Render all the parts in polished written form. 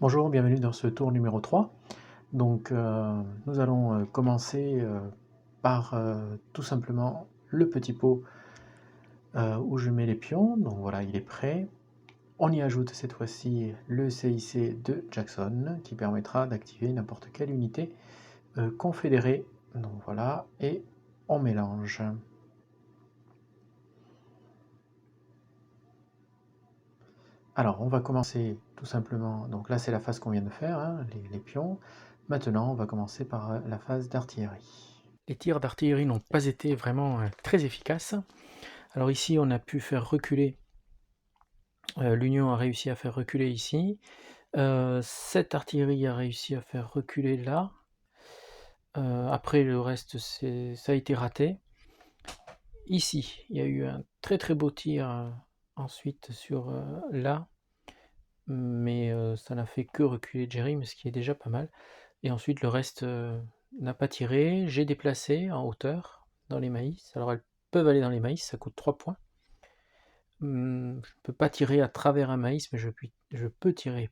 Bonjour, bienvenue dans ce tour numéro 3. Donc nous allons commencer par tout simplement le petit pot où je mets les pions. Donc voilà, il est prêt. On y ajoute cette fois-ci le CIC de Jackson qui permettra d'activer n'importe quelle unité confédérée. Donc voilà, et on mélange. Alors on va commencer tout simplement, donc là c'est la phase qu'on vient de faire, hein, les pions. Maintenant on va commencer par la phase d'artillerie. Les tirs d'artillerie n'ont pas été vraiment très efficaces. Alors ici on a pu faire reculer, l'Union a réussi à faire reculer ici. Cette artillerie a réussi à faire reculer là. Après le reste ça a été raté. Ici il y a eu un très très beau tir ensuite sur là, mais ça n'a fait que reculer Jerry, mais ce qui est déjà pas mal. Et ensuite le reste n'a pas tiré. J'ai déplacé en hauteur dans les maïs. Alors elles peuvent aller dans les maïs, ça coûte 3 points. Je ne peux pas tirer à travers un maïs, mais je peux tirer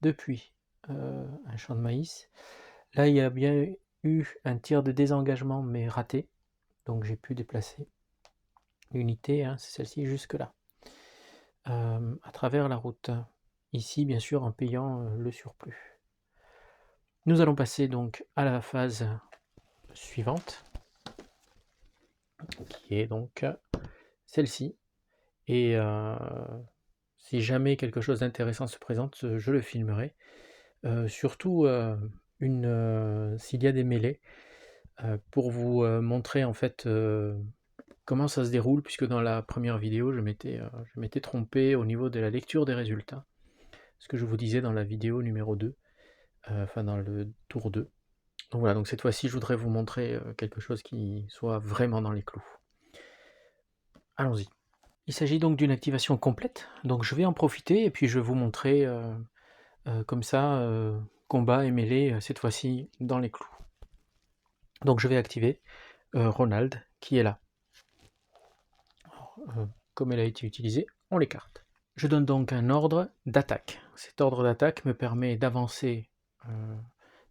depuis un champ de maïs. Là, il y a bien eu un tir de désengagement, mais raté. Donc j'ai pu déplacer l'unité, hein, c'est celle-ci, jusque là, à travers la route. Ici, bien sûr, en payant le surplus. Nous allons passer donc à la phase suivante, qui est donc celle-ci. Et si jamais quelque chose d'intéressant se présente, je le filmerai. Surtout s'il y a des mêlées, pour vous montrer en fait comment ça se déroule, puisque dans la première vidéo je m'étais trompé au niveau de la lecture des résultats, ce que je vous disais dans la vidéo numéro 2, enfin dans le tour 2. Donc voilà, donc cette fois-ci je voudrais vous montrer quelque chose qui soit vraiment dans les clous. Allons-y. Il s'agit donc d'une activation complète, donc je vais en profiter et puis je vais vous montrer comme ça, combat et mêlée, cette fois-ci dans les clous. Donc je vais activer Ronald qui est là. Alors, comme elle a été utilisée, on l'écarte. Je donne donc un ordre d'attaque. Cet ordre d'attaque me permet d'avancer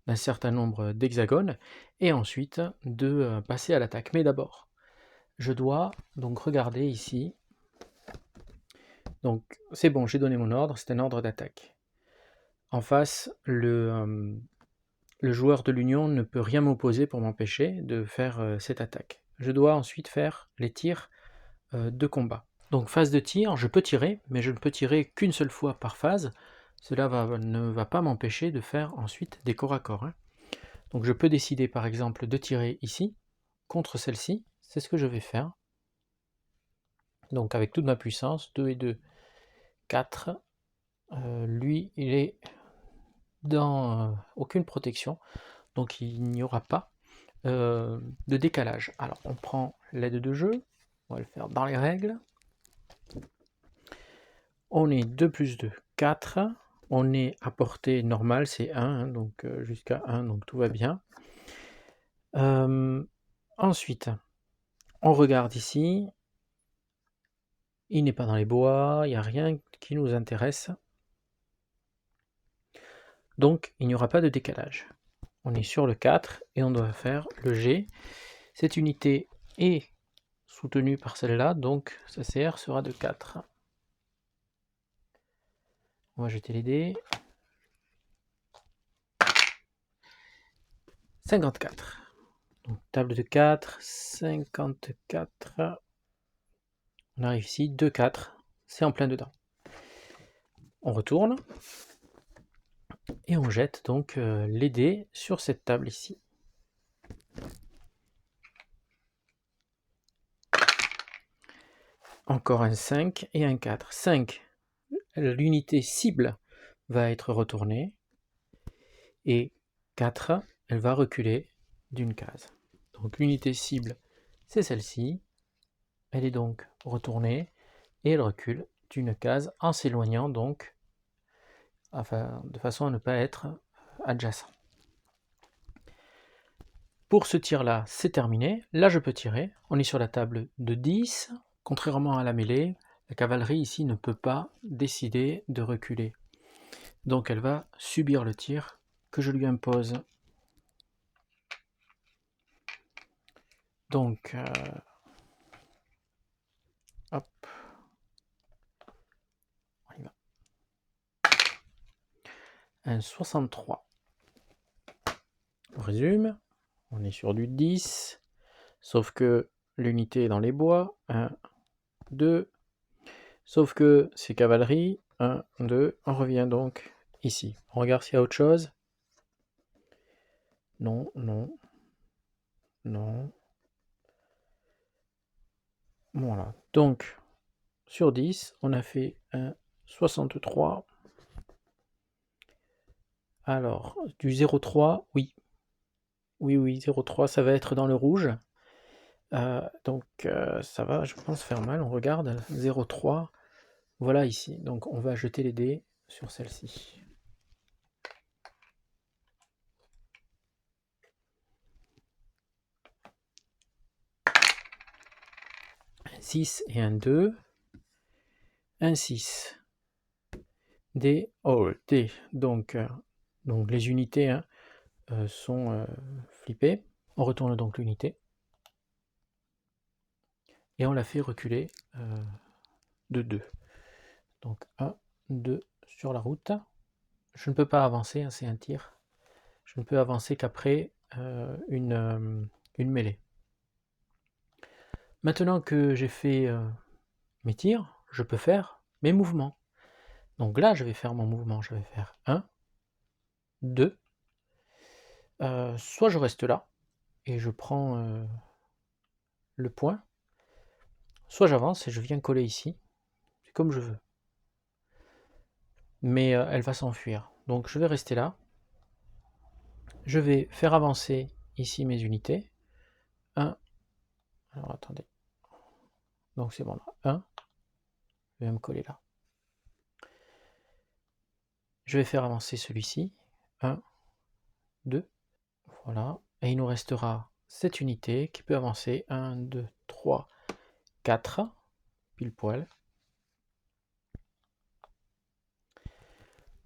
d'un certain nombre d'hexagones et ensuite de passer à l'attaque. Mais d'abord, je dois donc regarder ici. Donc c'est bon, j'ai donné mon ordre, c'est un ordre d'attaque. En face, le joueur de l'Union ne peut rien m'opposer pour m'empêcher de faire cette attaque. Je dois ensuite faire les tirs de combat. Donc phase de tir, je peux tirer, mais je ne peux tirer qu'une seule fois par phase. Cela ne va pas m'empêcher de faire ensuite des corps à corps. Hein. Donc je peux décider par exemple de tirer ici, contre celle-ci, c'est ce que je vais faire. Donc avec toute ma puissance, 2 et 2, 4. Lui, il est dans aucune protection, donc il n'y aura pas de décalage. Alors on prend l'aide de jeu, on va le faire dans les règles. On est 2 plus 2, 4. On est à portée normale, c'est 1, hein, donc jusqu'à 1, donc tout va bien. Ensuite, on regarde ici. Il n'est pas dans les bois, il n'y a rien qui nous intéresse. Donc il n'y aura pas de décalage. On est sur le 4 et on doit faire le G. Cette unité est soutenue par celle-là, donc sa CR sera de 4. On va jeter les dés. 54. Donc table de 4, 54. On arrive ici, 2, 4. C'est en plein dedans. On retourne. Et on jette donc les dés sur cette table ici. Encore un 5 et un 4. 5, l'unité cible va être retournée. Et 4, elle va reculer d'une case. Donc l'unité cible, c'est celle-ci. Elle est donc retournée et elle recule d'une case en s'éloignant donc, enfin, de façon à ne pas être adjacent. Pour ce tir-là, c'est terminé. Là, je peux tirer. On est sur la table de 10. Contrairement à la mêlée, la cavalerie ici ne peut pas décider de reculer Donc elle va subir le tir que je lui impose. Donc, hop, on y va. Un 63. On résume, on est sur du 10, sauf que l'unité est dans les bois. 1, 2, sauf que c'est cavalerie. 1, 2, on revient donc ici. On regarde s'il y a autre chose. Non, non, non. Voilà, donc sur 10, on a fait un 63. Alors, du 0,3, oui. Oui, 0,3, ça va être dans le rouge. Donc ça va, je pense, faire mal. On regarde, 0,3. Voilà ici. Donc on va jeter les dés sur celle-ci. 6 et un 2. Un 6. D, oh, D. Donc les unités hein, sont flippées. On retourne donc l'unité. Et on la fait reculer de 2. Donc 1, 2 sur la route. Je ne peux pas avancer, hein, c'est un tir. Je ne peux avancer qu'après une mêlée. Maintenant que j'ai fait mes tirs, je peux faire mes mouvements. Donc là, je vais faire mon mouvement. Je vais faire 1, 2. Soit je reste là et je prends le point, soit j'avance et je viens coller ici. C'est comme je veux. Mais elle va s'enfuir. Donc je vais rester là. Je vais faire avancer ici mes unités. 1. Alors attendez. Donc c'est bon là. 1. Je vais me coller là. Je vais faire avancer celui-ci. 1, 2. Voilà. Et il nous restera cette unité qui peut avancer. 1, 2, 3, 4. Pile poil.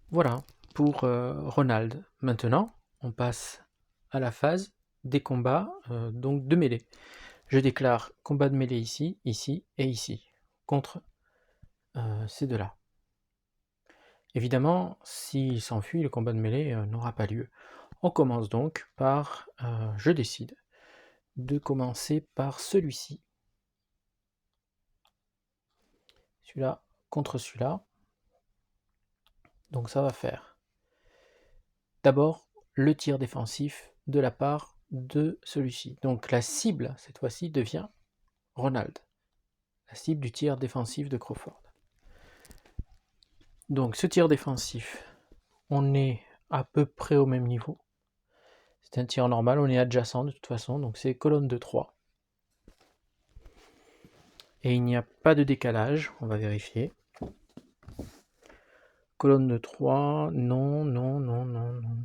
Voilà pour Ronald. Maintenant, on passe à la phase des combats donc de mêlée. Je déclare combat de mêlée ici, ici et ici, contre ces deux-là. Évidemment, s'il s'enfuit, le combat de mêlée n'aura pas lieu. On commence donc par, je décide de commencer par celui-ci. Celui-là contre celui-là. Donc ça va faire d'abord le tir défensif de la part de celui-ci. Donc la cible, cette fois-ci, devient Ronald. La cible du tir défensif de Crawford. Donc ce tir défensif, on est à peu près au même niveau. C'est un tir normal, on est adjacent de toute façon, donc c'est colonne de 3. Et il n'y a pas de décalage, on va vérifier. Colonne de 3, non, non, non, non, non.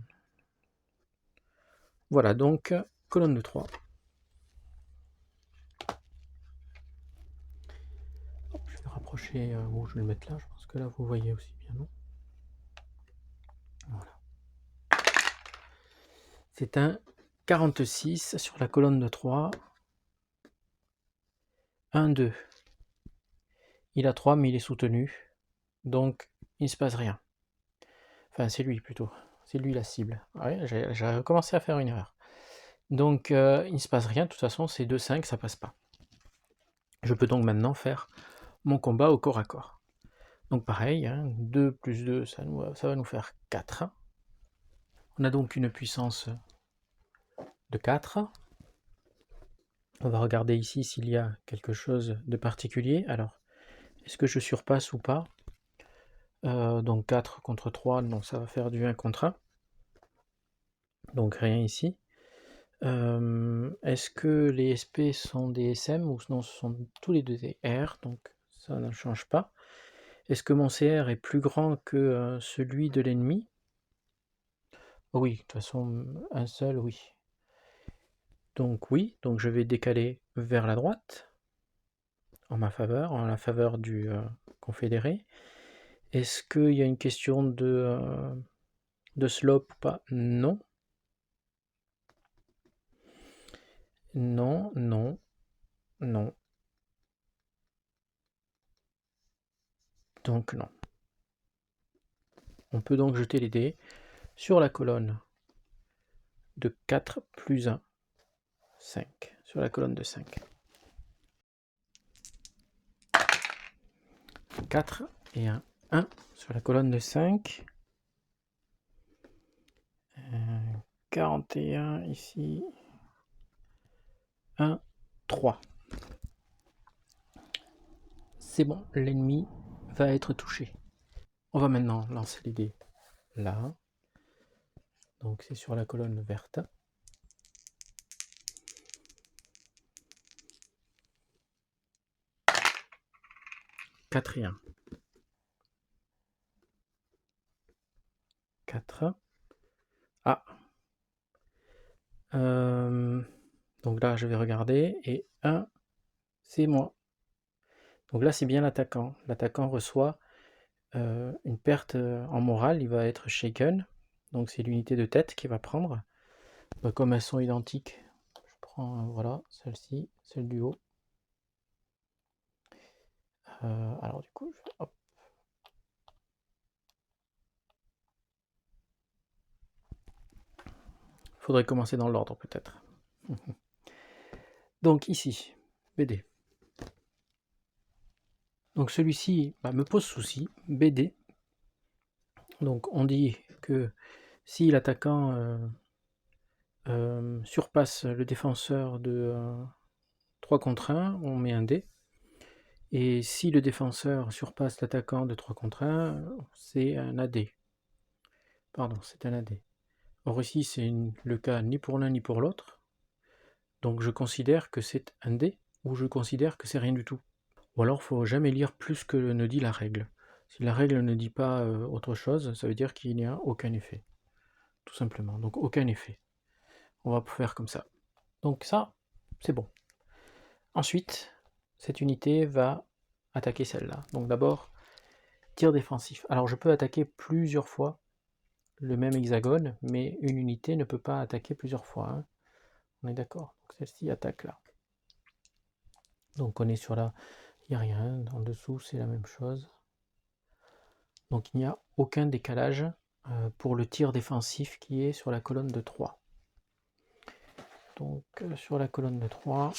Voilà, donc colonne de 3. Je vais rapprocher, où je vais le mettre là, je pense que là vous voyez aussi bien, non? Voilà. C'est un 46 sur la colonne de 3. 1, 2. Il a 3, mais il est soutenu. Donc, il ne se passe rien. Enfin, c'est lui plutôt. C'est lui la cible. Ouais, j'ai commencé à faire une erreur. Donc, il ne se passe rien. De toute façon, c'est 2-5, ça passe pas. Je peux donc maintenant faire mon combat au corps à corps. Donc pareil, hein, 2 plus 2, ça va nous faire 4. On a donc une puissance de 4. On va regarder ici s'il y a quelque chose de particulier. Alors, est-ce que je surpasse ou pas? Donc 4 contre 3, non, ça va faire du 1 contre 1. Donc rien ici. Est-ce que les SP sont des SM ou non, ce sont tous les deux des R, donc ça ne change pas. Est-ce que mon CR est plus grand que celui de l'ennemi? Oh oui, de toute façon, un seul, oui. Donc oui, donc je vais décaler vers la droite, en ma faveur, en la faveur du confédéré. Est-ce qu'il y a une question de slope ou pas? Non. Non, non, non. Donc non. On peut donc jeter les dés sur la colonne de 4 plus 1, 5. Sur la colonne de 5. 4 et un 1 sur la colonne de 5. 41 ici. 1, 3. C'est bon, l'ennemi va être touché. On va maintenant lancer les dés là. Donc c'est sur la colonne verte. 4 et 1. 4. Ah. Donc là, je vais regarder. Et 1, c'est moi. Donc là, c'est bien l'attaquant. L'attaquant reçoit une perte en morale. Il va être shaken. Donc c'est l'unité de tête qu'il va prendre. Comme elles sont identiques, je prends voilà, celle-ci, celle du haut. Alors du coup, hop. Faudrait commencer dans l'ordre peut-être. Donc ici, BD. Donc celui-ci me pose souci, BD. Donc on dit que si l'attaquant surpasse le défenseur de 3 contre 1, on met un dé. Et si le défenseur surpasse l'attaquant de 3 contre 1, c'est un AD. Pardon, c'est un AD. Or ici, c'est le cas ni pour l'un ni pour l'autre. Donc je considère que c'est un dé, ou je considère que c'est rien du tout. Ou alors, il ne faut jamais lire plus que ne dit la règle. Si la règle ne dit pas autre chose, ça veut dire qu'il n'y a aucun effet. Tout simplement. Donc aucun effet. On va faire comme ça. Donc ça, c'est bon. Ensuite, cette unité va attaquer celle-là. Donc d'abord, tir défensif. Alors je peux attaquer plusieurs fois le même hexagone, mais une unité ne peut pas attaquer plusieurs fois. Hein. On est d'accord. Donc celle-ci attaque là. Donc on est sur la... Il n'y a rien. En dessous, c'est la même chose. Donc il n'y a aucun décalage pour le tir défensif qui est sur la colonne de 3. Donc sur la colonne de 3,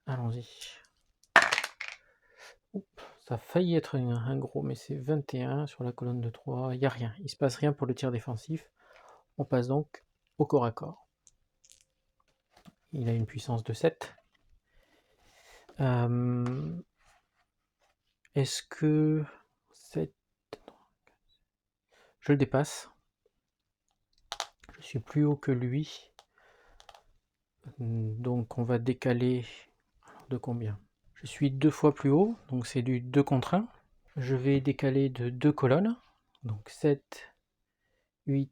allons-y. Ça a failli être un gros, mais c'est 21 sur la colonne de 3. Il n'y a rien. Il ne se passe rien pour le tir défensif. On passe donc au corps à corps. Il a une puissance de 7. Est-ce que... Je le dépasse. Je suis plus haut que lui. Donc on va décaler de combien? Je suis 2 fois plus haut, donc c'est du 2 contre 1. Je vais décaler de 2 colonnes. Donc 7, 8,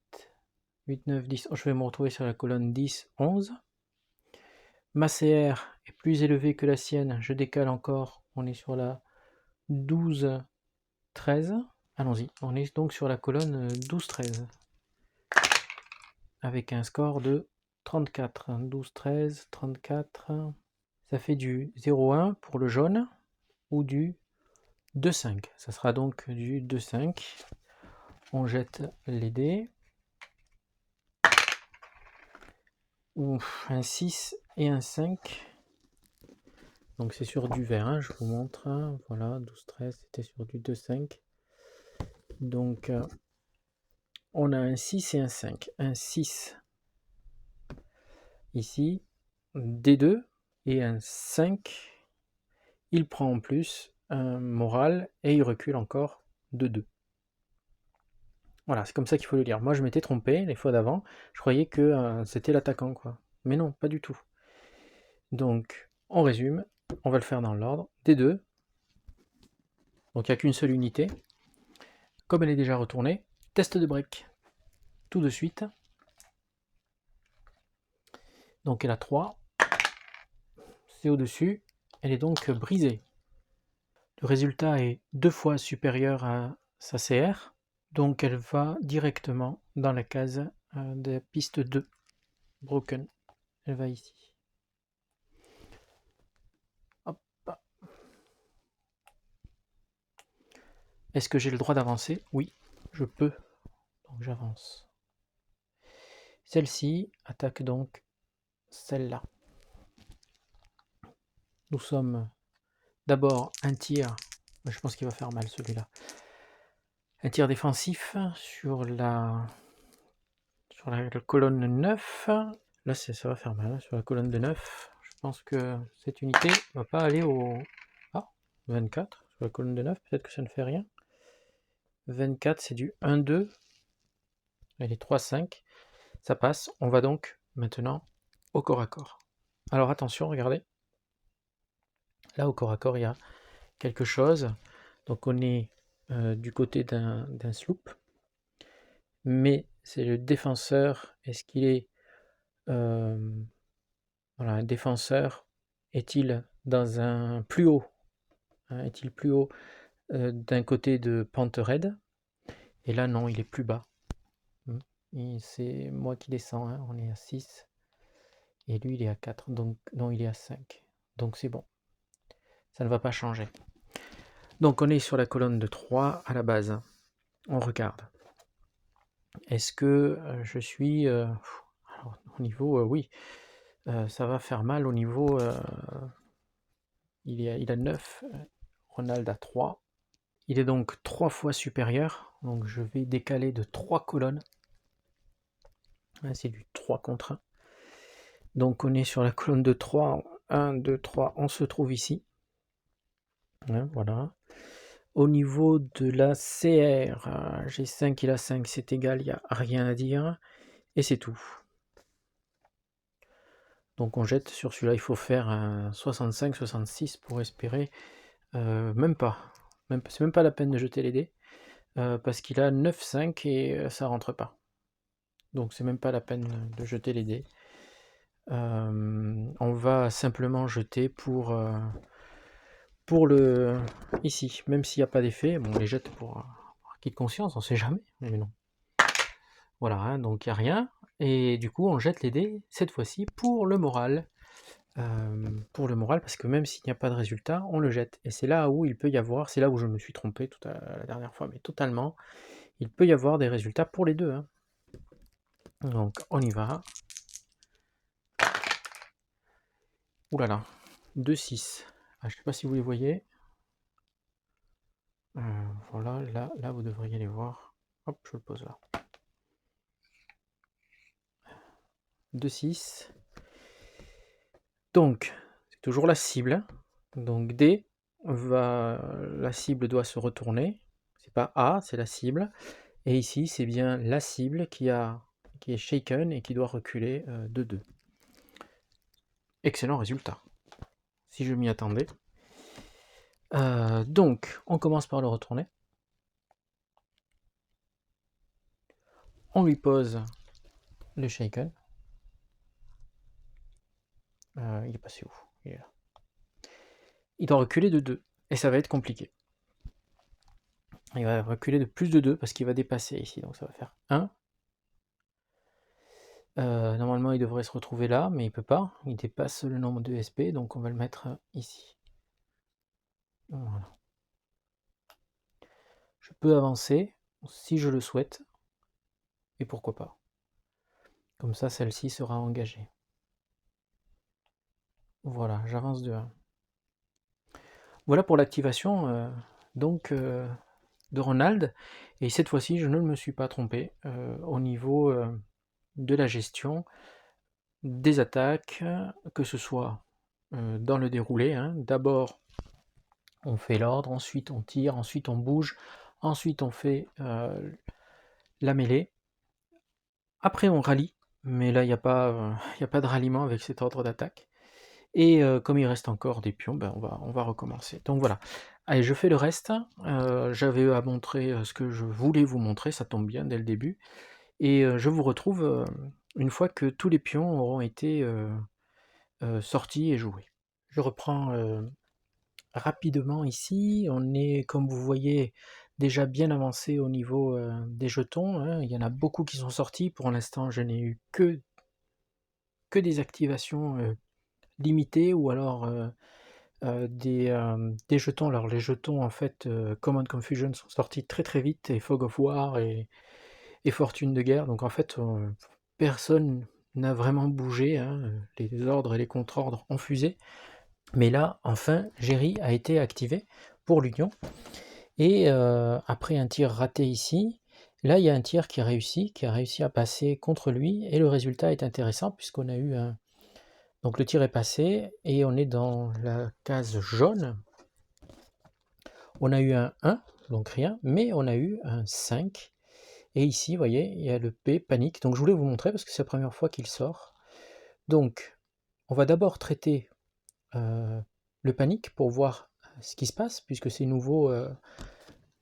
8, 9, 10. Je vais me retrouver sur la colonne 10, 11. Ma CR est plus élevée que la sienne. Je décale encore. On est sur la 12, 13. Allons-y. On est donc sur la colonne 12, 13. Avec un score de 34. 12, 13, 34. Ça fait du 0,1 pour le jaune ou du 2,5. Ça sera donc du 2,5. On jette les dés. Ouf, un 6 et un 5. Donc c'est sur du vert, hein, je vous montre. Voilà, 12, 13, c'était sur du 2,5. Donc on a un 6 et un 5. Un 6 ici, D2, et un 5. Il prend en plus un moral et il recule encore de 2. Voilà, c'est comme ça qu'il faut le lire. Moi je m'étais trompé les fois d'avant, je croyais que c'était l'attaquant, quoi. Mais non, pas du tout. Donc on résume, on va le faire dans l'ordre. D2, donc il n'y a qu'une seule unité. Comme elle est déjà retournée, test de break. Tout de suite. Donc elle a 3. C'est au-dessus. Elle est donc brisée. Le résultat est 2 fois supérieur à sa CR, donc elle va directement dans la case de piste 2, broken. Elle va ici. Hop. Est-ce que j'ai le droit d'avancer? Oui, je peux. Donc j'avance. Celle-ci attaque donc celle-là. Nous sommes d'abord un tir, je pense qu'il va faire mal celui-là. Un tir défensif sur la colonne 9. Là ça va faire mal, sur la colonne de 9. Je pense que cette unité ne va pas aller au... Ah, 24 sur la colonne de 9, peut-être que ça ne fait rien. 24 c'est du 1-2. Elle est 3-5. Ça passe. On va donc maintenant au corps à corps. Alors attention, regardez. Là, au corps à corps, il y a quelque chose. Donc on est du côté d'un sloop. Mais c'est le défenseur. Est-ce qu'il est... voilà, un défenseur, est-il dans un plus haut hein, est-il plus haut d'un côté de pente raide? Et là, non, il est plus bas. C'est moi qui descends, hein, on est à 6. Et lui, il est à 4. Donc, non, il est à 5. Donc c'est bon. Ça ne va pas changer. Donc on est sur la colonne de 3 à la base. On regarde. Est-ce que je suis... alors, au niveau... oui. Ça va faire mal au niveau... il a 9. Ronald a 3. Il est donc 3 fois supérieur. Donc je vais décaler de 3 colonnes. C'est du 3 contre 1. Donc on est sur la colonne de 3. 1, 2, 3. On se trouve ici. Voilà. Au niveau de la CR, j'ai 5, il a 5, c'est égal, il n'y a rien à dire. Et c'est tout. Donc on jette sur celui-là, il faut faire un 65-66 pour espérer. Même pas. C'est même pas la peine de jeter les dés. Parce qu'il a 9-5 et ça rentre pas. Donc c'est même pas la peine de jeter les dés. On va simplement jeter pour le... ici. Même s'il n'y a pas d'effet, bon, on les jette pour acquis de conscience, on sait jamais. Mais non. Voilà, hein, donc il n'y a rien. Et du coup, on jette les dés, cette fois-ci, pour le moral. Parce que même s'il n'y a pas de résultat, on le jette. Et c'est là où il peut y avoir, c'est là où je me suis trompé la dernière fois, mais totalement, il peut y avoir des résultats pour les deux. Hein. Donc, on y va. Ouh là là, 2-6. Ah, je ne sais pas si vous les voyez. Voilà, là, vous devriez les voir. Hop, je le pose là. 2-6. Donc, c'est toujours la cible. Donc D, la cible doit se retourner. C'est pas A, c'est la cible. Et ici, c'est bien la cible qui est shaken et qui doit reculer de 2. Excellent résultat. Si je m'y attendais. Donc, on commence par le retourner. On lui pose le shaken. Il est passé où? Il est là. Il doit reculer de 2. Et ça va être compliqué. Il va reculer de plus de 2 parce qu'il va dépasser ici. Donc ça va faire 1. Normalement, il devrait se retrouver là, mais il peut pas. Il dépasse le nombre de SP, donc on va le mettre ici. Voilà. Je peux avancer si je le souhaite. Et pourquoi pas. Comme ça, celle-ci sera engagée. Voilà, j'avance de 1. Voilà pour l'activation de Ronald. Et cette fois-ci, je ne me suis pas trompé au niveau de la gestion des attaques, que ce soit dans le déroulé. Hein. D'abord, on fait l'ordre, ensuite on tire, ensuite on bouge, ensuite on fait la mêlée. Après on rallie, mais là il n'y a pas de ralliement avec cet ordre d'attaque. Et comme il reste encore des pions, ben on va recommencer. Donc voilà. Allez, je fais le reste. J'avais à montrer ce que je voulais vous montrer, ça tombe bien dès le début. Et je vous retrouve une fois que tous les pions auront été sortis et joués. Je reprends rapidement ici. On est, comme vous voyez, déjà bien avancé au niveau des jetons, hein. Il y en a beaucoup qui sont sortis. Pour l'instant, je n'ai eu que des activations limitées ou alors des jetons. Alors les jetons en fait Common Confusion sont sortis très très vite, et Fog of War et Fortune de guerre. Donc en fait personne n'a vraiment bougé, hein. Les ordres et les contre-ordres ont fusé. Mais là, enfin, Jerry a été activé pour l'Union. Et après un tir raté ici, là il y a un tir qui a réussi à passer contre lui. Et le résultat est intéressant puisqu'on a eu un... Donc le tir est passé et on est dans la case jaune. On a eu un 1, donc rien, mais on a eu un 5. Et ici, vous voyez, il y a le P, panique. Donc je voulais vous montrer parce que c'est la première fois qu'il sort. Donc, on va d'abord traiter le panique pour voir ce qui se passe, puisque c'est nouveau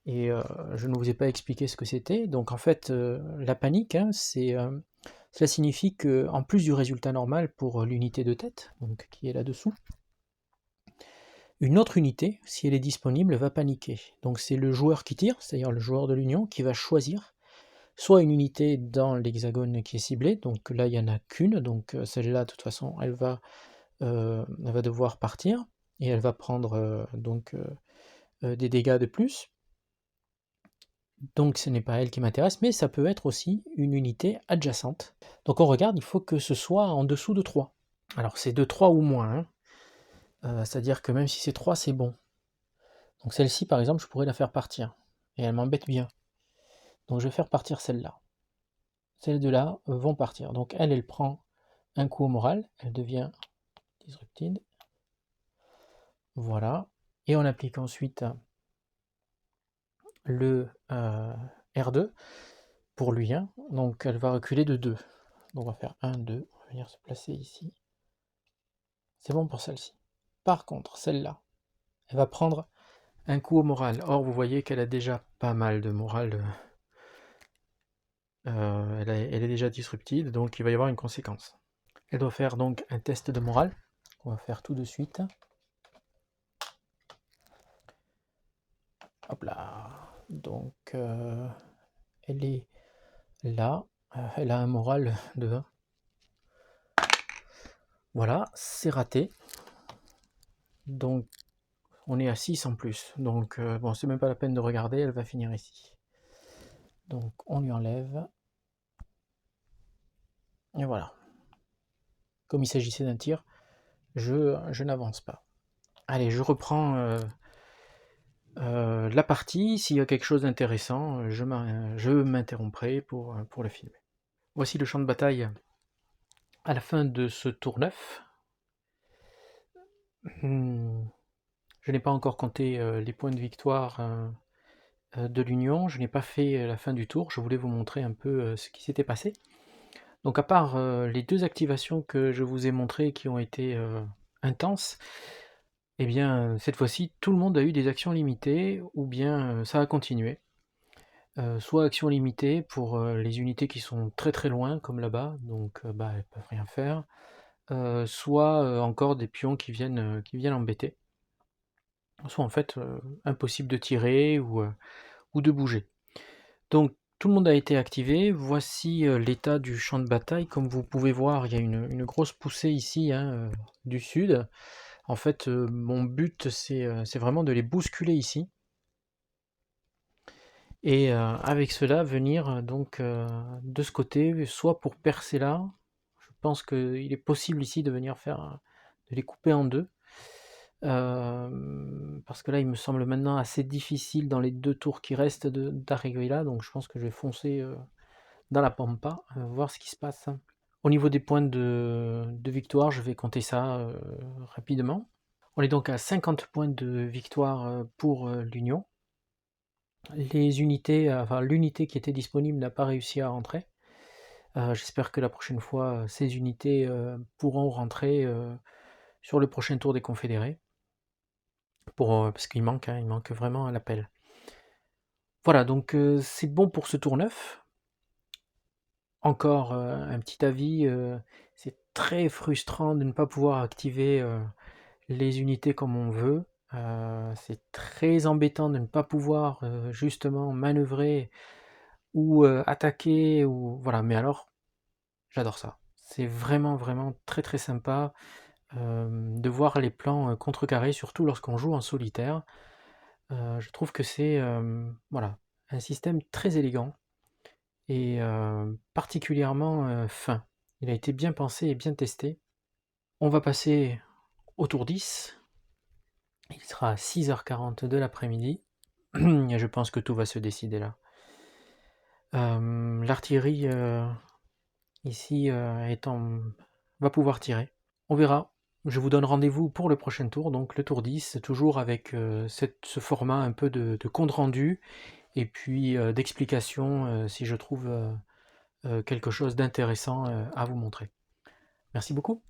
et je ne vous ai pas expliqué ce que c'était. Donc en fait, la panique, hein, cela signifie qu'en plus du résultat normal pour l'unité de tête, donc qui est là-dessous, une autre unité, si elle est disponible, va paniquer. Donc c'est le joueur qui tire, c'est-à-dire le joueur de l'Union, qui va choisir soit une unité dans l'hexagone qui est ciblée, donc là il n'y en a qu'une, donc celle-là de toute façon elle va devoir partir, et elle va prendre des dégâts de plus. Donc ce n'est pas elle qui m'intéresse, mais ça peut être aussi une unité adjacente. Donc on regarde, il faut que ce soit en dessous de 3. Alors c'est de 3 ou moins, hein. C'est-à-dire que même si c'est 3, c'est bon. Donc celle-ci par exemple, je pourrais la faire partir, et elle m'embête bien. Donc je vais faire partir celle-là. Celles deux-là vont partir. Donc elle prend un coup au moral, elle devient disrupted. Voilà. Et on applique ensuite le R2 pour lui. Hein. Donc elle va reculer de 2. Donc on va faire 1, 2, on va venir se placer ici. C'est bon pour celle-ci. Par contre, celle-là, elle va prendre un coup au moral. Or, vous voyez qu'elle a déjà pas mal de morale. Elle est déjà disruptive, donc il va y avoir une conséquence. Elle doit faire donc un test de morale. On va faire tout de suite. Hop là. Donc, elle est là. Elle a un moral de 1. Voilà, c'est raté. Donc, on est à 6 en plus. Donc, bon, c'est même pas la peine de regarder, elle va finir ici. Donc, on lui enlève. Et voilà. Comme il s'agissait d'un tir, je n'avance pas. Allez, je reprends la partie. S'il y a quelque chose d'intéressant, je m'interromprai pour le filmer. Voici le champ de bataille à la fin de ce tour 9. Je n'ai pas encore compté les points de victoire de l'Union. Je n'ai pas fait la fin du tour. Je voulais vous montrer un peu ce qui s'était passé. Donc à part les 2 activations que je vous ai montrées qui ont été intenses, eh bien cette fois-ci tout le monde a eu des actions limitées, ou bien ça a continué. Soit actions limitées pour les unités qui sont très très loin, comme là-bas, donc elles peuvent rien faire, soit encore des pions qui viennent embêter, soit en fait impossible de tirer ou de bouger. Donc tout le monde a été activé. Voici l'état du champ de bataille. Comme vous pouvez voir, il y a une grosse poussée ici du sud. En fait, mon but, c'est vraiment de les bousculer ici. Et avec cela, venir donc de ce côté, soit pour percer là. Je pense qu'il est possible ici de venir de les couper en 2. Parce que là, il me semble maintenant assez difficile dans les 2 tours qui restent d'arriver là. Donc je pense que je vais foncer dans la pampa, voir ce qui se passe. Au niveau des points de victoire, je vais compter ça rapidement. On est donc à 50 points de victoire pour l'Union. Les unités, l'unité qui était disponible n'a pas réussi à rentrer. J'espère que la prochaine fois, ces unités pourront rentrer sur le prochain tour des Confédérés. Parce qu'il manque vraiment à l'appel. Voilà, donc c'est bon pour ce tour 9. Encore un petit avis, c'est très frustrant de ne pas pouvoir activer les unités comme on veut. C'est très embêtant de ne pas pouvoir, justement manœuvrer ou, attaquer ou voilà, mais alors j'adore ça. C'est vraiment, vraiment très, très sympa, de voir les plans, contrecarrés, surtout lorsqu'on joue en solitaire. Je trouve que c'est, voilà, un système très élégant et particulièrement, fin. Il a été bien pensé et bien testé. On va passer au tour 10. Il sera à 6h40 de l'après-midi et je pense que tout va se décider là. L'artillerie, ici, va pouvoir tirer. On verra. Je vous donne rendez-vous pour le prochain tour, donc le tour 10, toujours avec, ce format un peu de compte rendu et puis, d'explication, si je trouve, quelque chose d'intéressant, à vous montrer. Merci beaucoup.